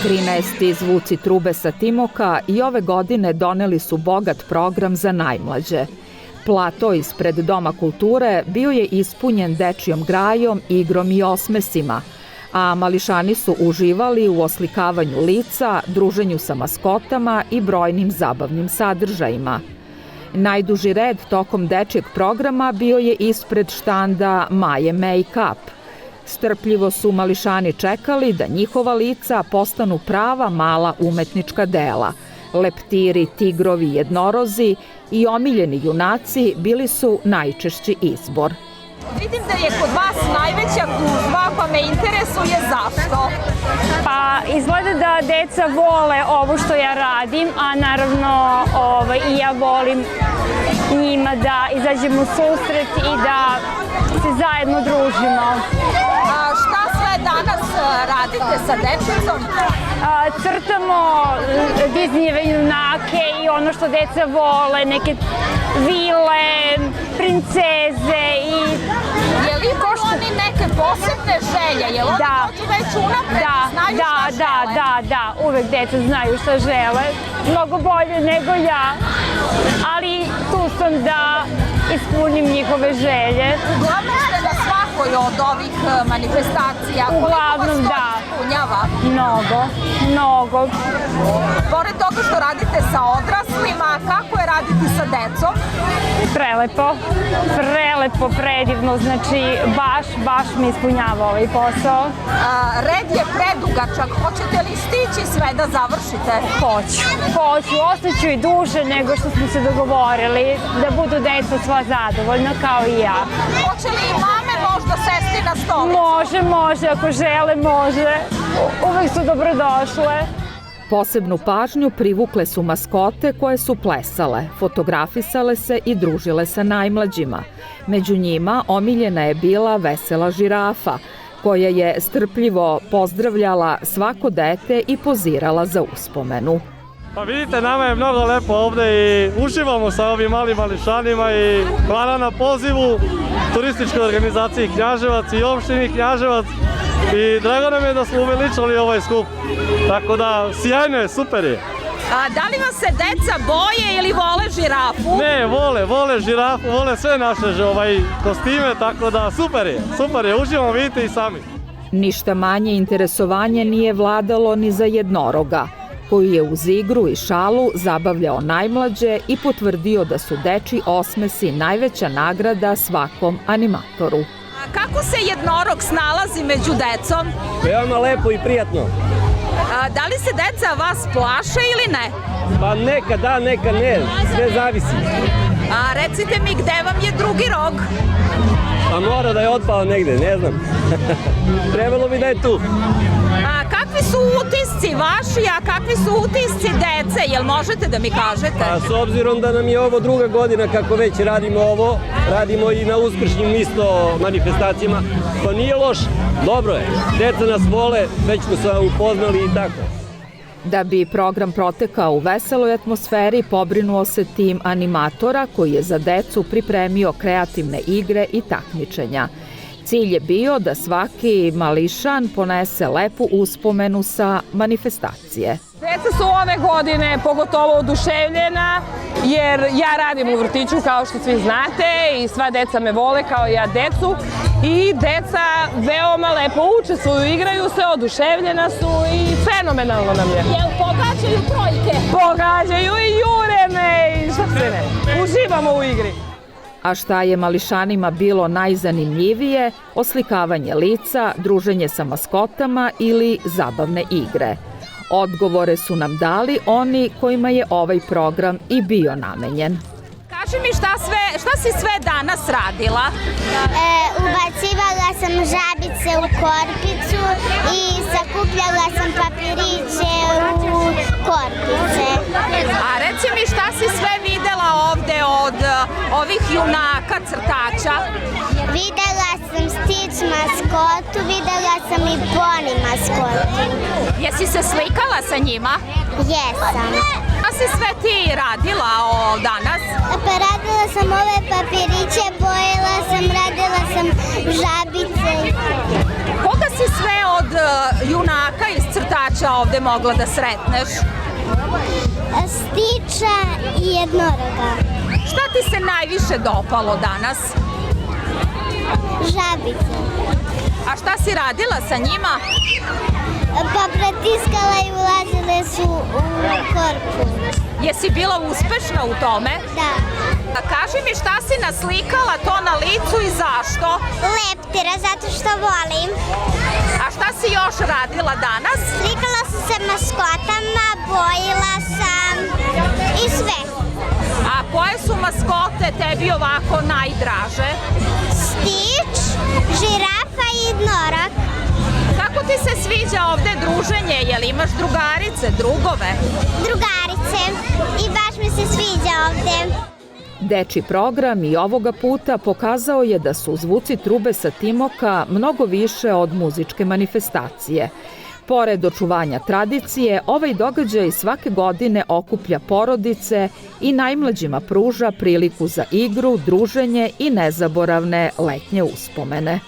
13. Zvuci trube sa Timoka i ove godine doneli su bogat program za najmlađe. Plato ispred Doma kulture bio je ispunjen dečijom grajom, igrom i osmesima, a mališani su uživali u oslikavanju lica, druženju sa maskotama i brojnim zabavnim sadržajima. Najduži red tokom dečijeg programa bio je ispred štanda Maje Make-up. Strpljivo su mališani čekali da njihova lica postanu prava mala umetnička dela. Leptiri, tigrovi, jednorozi i omiljeni junaci bili su najčešći izbor. Vidim da je kod vas najveća gužva, pa me interesuje zašto. Pa izgleda da deca vole ovo što ja radim, a naravno i ja volim njima da izađemo u susret i da se zajedno družimo. A šta sve danas radite sa dečicom? Crtamo Disneyjeve junake i ono što deca vole, neke vile, princeze i... Je li imaju oni neke posebne želje? Je li oni dođu već unapred, znaju šta žele? Da, uvek deca znaju šta žele, mnogo bolje nego ja, ali tu sam da ispunim njihove želje. Uglavnom ste na svakoj od ovih manifestacija. Uglavnom da. Ispunjava? Mnogo. Pored toga što radite sa odraslima, kako je raditi sa decom? Prelepo, predivno, znači baš mi ispunjava ovaj posao. Red je predugačak, hoćete li stići sve da završite? Hoću, ostaću i duže nego što smo se dogovorili, da budu deca sva zadovoljna kao i ja. Hoće li i mame možda sesti na stolicu? Može, ako žele može, uvek su dobrodošle. Posebnu pažnju privukle su maskote koje su plesale, fotografisale se i družile sa najmlađima. Među njima omiljena je bila vesela žirafa, koja je strpljivo pozdravljala svako dete i pozirala za uspomenu. Pa vidite, nama je mnogo lepo ovde i uživamo sa ovim malim mališanima i hvala na pozivu turističkoj organizaciji Knjaževac i opštini Knjaževac. I drago nam je da smo uveličali ovaj skup, tako da sjajno je, super je. Da li vas se deca boje ili vole žirafu? Ne, vole žirafu, vole sve naše kostime, tako da super je, uživamo, vidite i sami. Ništa manje interesovanje nije vladalo ni za jednoroga, koji je uz igru i šalu zabavljao najmlađe i potvrdio da su dečji osmesi najveća nagrada svakom animatoru. Kako se jednorog snalazi među decom? Veoma lepo i prijatno. Da li se deca vas plaše ili ne? Pa neka da, neka ne, sve zavisi. Recite mi, gde vam je drugi rog? Pa mora da je otpao negde, ne znam. Trebalo bi da je tu. Kakvi su utisci vaši, a kakvi su utisci dece? Jel možete da mi kažete? Pa s obzirom da nam je ovo druga godina kako već radimo ovo, radimo i na uskršnjim isto manifestacijama, pa nije loš, dobro je. Deca nas vole, već smo se upoznali i tako. Da bi program protekao u veseloj atmosferi, pobrinuo se tim animatora koji je za decu pripremio kreativne igre i takmičenja. Cilj je bio da svaki mališan ponese lepu uspomenu sa manifestacije. Deca su ove godine pogotovo oduševljena jer ja radim u vrtiću kao što svi znate i sva deca me vole kao i ja decu i deca veoma lepo učestvuju, igraju se, oduševljena su i fenomenalno nam je. Jel pogađaju trojke? Pogađaju i jure me i šta se ne, uživamo u igri. A šta je mališanima bilo najzanimljivije? Oslikavanje lica, druženje sa maskotama ili zabavne igre. Odgovore su nam dali oni kojima je ovaj program i bio namenjen. Kaži mi šta si sve danas radila? Ubacivala sam žabice u korpicu i sakupljala sam papiriće u korpice. A reci mi šta si sve videla ovde od ovih junaka crtača? Videla sam Stitch maskotu, videla sam i Pony maskotu. Jesi se slikala sa njima? Jesam. Šta si sve ti radila danas? Pa radila sam ove papiriće, bojila sam, radila sam žabice. Koga si sve od junaka iz crtača Stića ovde mogla da sretneš? Stića i jednoroga. Šta ti se najviše dopalo danas? Žabice. A šta si radila sa njima? Pa pretiskala i ulazile su u korpu. Jesi bila uspešna u tome? Da. A kaži mi šta si naslikala to na licu i zašto? Leptira, zato što volim. A šta si još radila danas? Slikala sam se maskotama, bojila sam i sve. A koje su maskote tebi ovako najdraže? Stić, žirafa i jednorak. Kako ti se sviđa ovde druženje? Jel imaš drugarice, drugove? Drugarice. I baš mi se sviđa ovde. Dečji program i ovoga puta pokazao je da su zvuci trube sa Timoka mnogo više od muzičke manifestacije. Pored očuvanja tradicije, ovaj događaj svake godine okuplja porodice i najmlađima pruža priliku za igru, druženje i nezaboravne letnje uspomene.